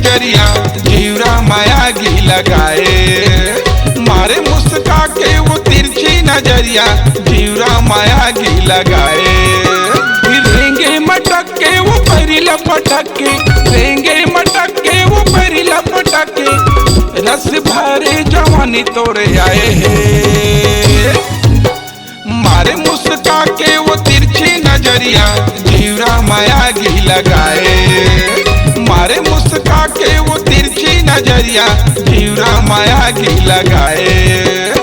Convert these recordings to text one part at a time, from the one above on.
नजरिया जीवरा माया घी लगाए। मारे मुस्का के वो तिरछी नजरिया जीवरा माया घी लगाए। रेंगे मटक के वो परिला पटक के, रेंगे मटक के वो परिला पटक के, रस भरे जवानी तोरे आए हैं। मारे मुस्का के वो तिरछी नजरिया जीवरा माया घी लगाए। मारे मुस्का के वो तिरछी नजरिया जीवरा माया घी लगाए।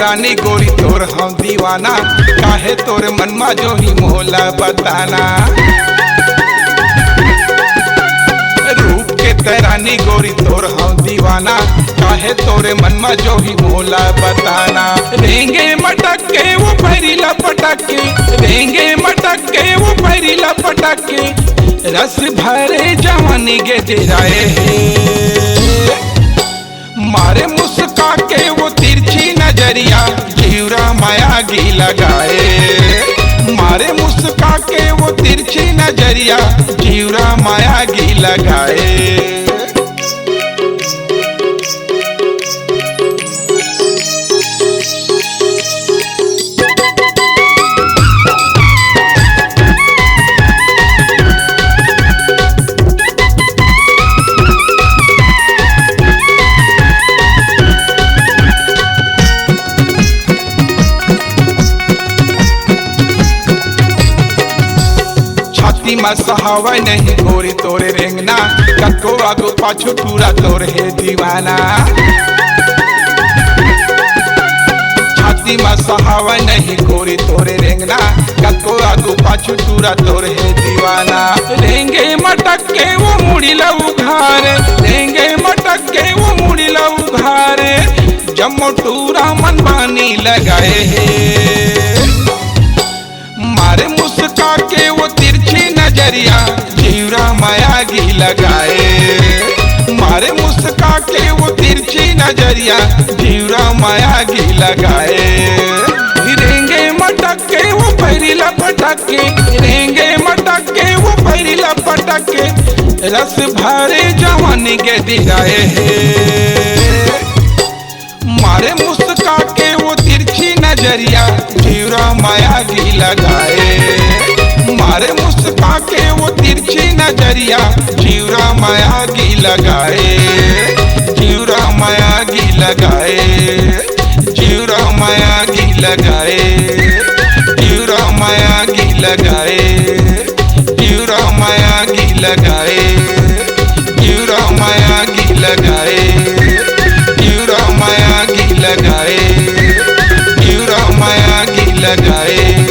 रानी गोरी तोर हम दीवाना, काहे तोर मनमा जो ही मोहला बताना। रूप के तरानी गोरी तोर हम दीवाना, काहे तोरे मनमा जो ही मोहला बताना। रेंगे मटक के वो परिला पटक के, रेंगे मटक के वो परिला पटक के, रस भरे जवानी गे जिराए हैं। मारे मुस्का के वो तिरछी नजरिया जीवरा माया घी लगाए। मारे मुस्का के वो तिरछी नजरिया जीवरा माया घी लगाए। में सहावा नहीं गोरी तोरे रेंगना, कको आगो पाछो पूरा तोर है दीवाना। छाती में सहावा नहीं गोरी तोरे रेंगना, कको आगो पाछो पूरा तोर है दीवाना। रेंगे मटक के वो मुड़ी लऊ घारे, रेंगे मटक के वो मुड़ी लऊ घारे, जम्मो टूरा मन बानी लगाए हैं। मारे मुस्का के वो तिरछी नजरिया जीवरा माया घी लगाए। मारे मुस्का के वो तिरछी नजरिया जीवरा माया घी लगाए। रेंगे मटक के वो परिला पटक के, रेंगे मटक के वो परिला पटक के, रस भरे जवानी के दिलाए हैं। मारे मुस्का के वो तिरछी नजरिया जीवरा माया घी लगाए। मारे मुस्का के वो तिरछी नजरिया जीवरा माया घी लगाए। जीवरा माया घी लगाए। जीवरा माया घी लगाए। जीवरा माया घी लगाए। जीवरा माया घी लगाए। जीवरा माया घी लगाए। जीवरा माया घी लगाए। जीवरा माया घी लगाए।